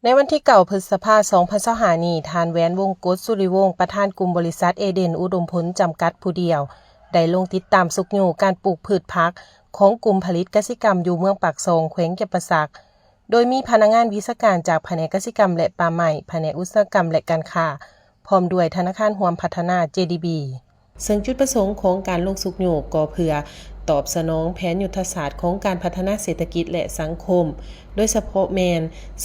ในวันที่9 พฤษภาคม 2025 นี้ทานแหวนวงศ์กฎสุริวงศ์ประธานกลุ่มบริษัทเอเดนอุดมผลจำกัดผู้เดียวได้ลงติดตามสุกอยู่การปลูกพืชผักของกลุ่มผลิตกสิกรรมอยู่เมืองปากซองแขวงเก็บปสักโดยมีพนักงานวิชาการจากแผนกกสิกรรมและป่าไม้แผนกอุตสาหกรรมและการค้าพร้อมด้วยธนาคารรวมพัฒนา JDB ซึ่งจุดประสงค์ของการลงสุกอยู่ก็เพื่อตอบสนองแผนยุทธศาสตร์ของการพัฒนาเศรษฐกิจและสังคมโดยเฉพาะ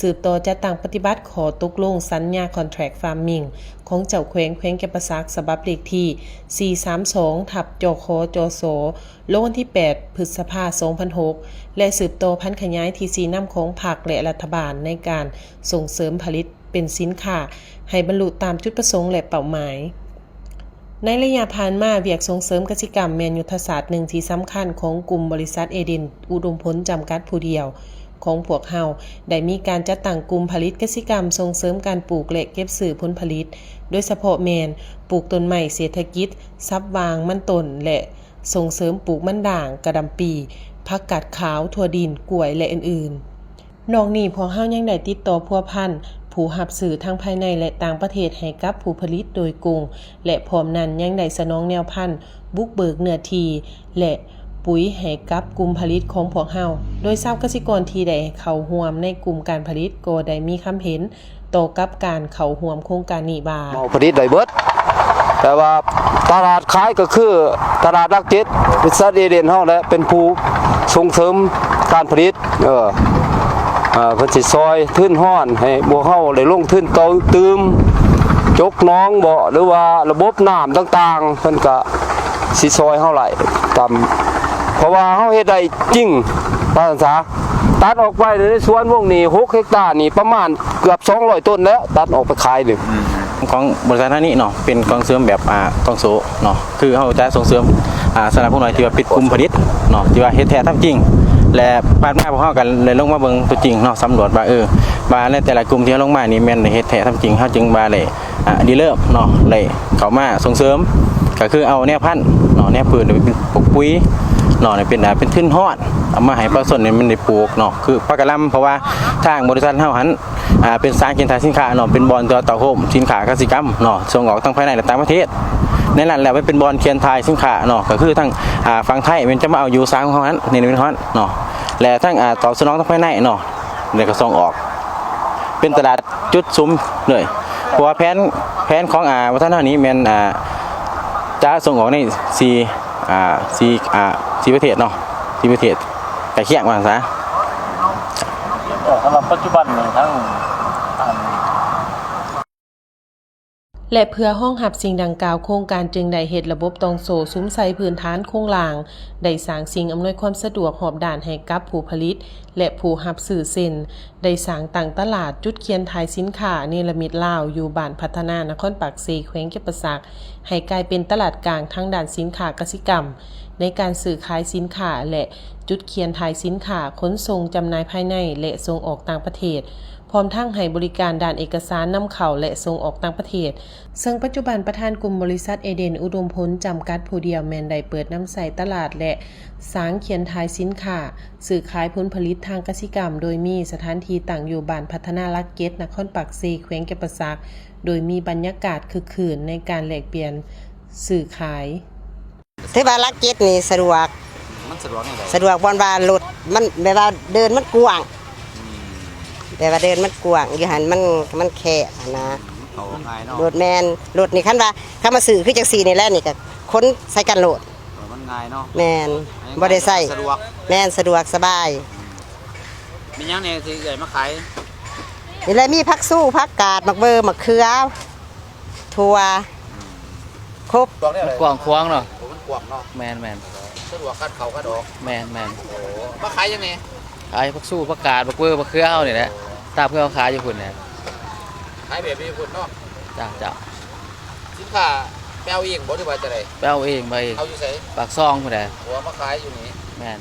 สืบต่อจัดตั้งปฏิบัติขอตกลงสัญญา Contract Farming ของเจ้าแขวงเก็บปสักฉบับเลขที่ 432/จคจสลงวันที่ 8 พฤษภาคม 2006 และสืบต่อพันขยายที่สีน้ำของพรรคและรัฐบาลในการส่งเสริมผลิตเป็นสินค้าให้บรรลุตามจุดประสงค์และเป้าหมายในระยะผ่านมาเวียกส่งเสริมกสิกรรมแม่นยุทธศาสตร์หนึ่งที่สำคัญของกลุ่มบริษัทเอเดนอุดมผลจำกัดผู้เดียวของพวกเฮาได้มีการจัดตั้งกลุ่มผลิตกสิกรรมส่งเสริมการปลูกและเก็บซื้อผลผลิตโดยเฉพาะปลูกต้นไม้เศรษฐกิจซับวางมันต้นและส่งเสริมปลูกมันด่างกระดำปีผักกาดขาวถั่วดินกล้วยและอื่นๆนอกนี้พวกเฮายังได้ติดต่อพัวพันผู้รับซื้อทั้งภายในและต่างประเทศให้กับผู้ผลิตโดยกงและพร้อมนั้นยังได้สนองแนวพันธุ์บุกเบิกเนื้อที่และปุ๋ยให้กับกลุ่มผลิตของพวกเฮาโดยชาวเกษตรกรที่ได้เข้าร่วมในกลุ่มการผลิตก็ได้มีความเห็นต่อกับการเข้าร่วมโครงการนี้ว่าผลิตได้เบิดแต่ว่าตลาดขายก็คือตลาดรักเจ็ดบริษัทเอเดนเฮาและเป็นผู้ส่งเสริมการผลิตเพิ่นสิซอยทุนฮ้อนให้พวกเฮาได้ลงทุนเติมจกน้องบ่หรือว่าระบบน้ำต่างๆเพิ่นก็สิซอยเฮาหลายตามเพราะว่าเฮาเฮ็ดได้จริงภาษาตัดออกไปในสวนวงนี้6เฮกตาร์นี่ประมาณเกือบ200ต้นแล้วตัดออกไปขายนี่ของบริษัทนี้เนาะเป็นกองเสริมแบบกองโซเนาะคือเฮาจะส่งเสริมสนับสนุนที่ว่าปิดกลุ่มผลิตเนาะที่ว่าเฮ็ดแท้ทำจริงและผ่านมาพวกเฮากันเลยลงมาเบิ่งตัวจริงเนาะสำรวจว่าว่าในแต่ละกลุ่มที่ลงมานี่แม่นเฮ็ดแท้ทำจริงเฮาจึงมาเลยดีเลิศเนาะเลยเข้ามาส่งเสริมก็คือเอาแนวพันธุ์เนาะแนวพืชเป็นปลูกปุ๋ยเนาะเป็นทุนฮ้อนเอามาให้ประชาชนนี่มันได้ปลูกเนาะคือผักกะหล่ำเพราะว่าทางบริษัทเฮาหันเป็นสารกินทางสินค้าเนาะเป็นบอนตัวเต่าโฮมสินค้ากสิกรรมเนาะส่งออกทั้งภายในและต่างประเทศในนั้นแล้วเป็นบอนเคียนไทยสินค้าเนาะก็คือทั้งฝั่งไทยมันจะมาเอาอยู่สางของเฮาหันนี่เป็นฮ้อนเนาะและทั้งตอบสนองทั้งภายในเนาะแล้วก็ส่งออกเป็นตลาดจุดซุ้มเลยเพราะว่าแผนของวัฒนธรรมนี้แม่นจะส่งออกใน4ประเทศเนาะ4ประเทศใกล้เคียงว่าซะสำหรับปัจจุบันนี่ทั้งและเพื่อห้องหับสิ่งดังกล่าวโครงการจึงได้เฮ็ดระบบตองโซซุ้มใส่พื้นฐานโครงล่างได้สร้างสิ่งอำนวยความสะดวกหอบด่านให้กับผู้ผลิตและผู้รับซื้อเส้นได้สร้างตั้งตลาดจุดเคียนทายสินค้าเนรมิตลาวอยู่บ้านพัฒนานครปากเซแขวงเก็บปสักให้กลายเป็นตลาดกลางทั้งด้านสินค้ากสิกรรมในการซื้อขายสินค้าและจุดเคียนทายสินค้าขนส่งจำหน่ายภายในและส่งออกต่างประเทศพร้อมทั้งให้บริการด้านเอกสารนำเข้าและส่งออกต่างประเทศซึ่งปัจจุบันประธานกลุ่มบริษัทเอเดนอุดมผลจำกัดผู้เดียวแม่นได้เปิดน้ำใส่ตลาดและสางเขียนทายสินค้าสื่อขายผลผลิตทางกสิกรรมโดยมีสถานที่ตั้งอยู่บ้านพัฒนาลักเก็ตนครปากเซแขวงเก็บปสักโดยมีบรรยากาศคึกคืนในการแลกเปลี่ยนสื่อขายที่บ้านลักเก็ตนี่สะดวกมันสะดวกสะดวกบอนบานรถมันแบบว่าเดินมันกว้างแบบว่าเดินมันกว้างอยู่หันมันแคบนะรถแมนรถนี่คันว่าเข้ามาซื้อคือจังซี่นี่แหละนี่ก็คนใส่กันโหลดมันง่ายเนาะแมนบ่ได้ใส่แมนสะดวกสบายมีหยังแน่สิได้มาขายนี่แหละมีผักสู้ผักกาดมักเบอร์มักเขือถั่วครบกว้างขวางเนาะมันกว้างเนาะแมนสะดวกคัดเข้าคัดออกแมนโอ้มาขายยังไงขายผักสู้ผักกาดผักเบอร์ผักเขือเฮานี่แหละตามเพื่อขายอยู่พุ่นเนี่ยขายแบบนี้พุ่นเนาะจ้าสินค้าแปลเองบ่หรือว่าจะได้แปลเองไปเองเอาอยู่ไสปากซองพุ่นแหละหัวมาขายอยู่นี่แม่น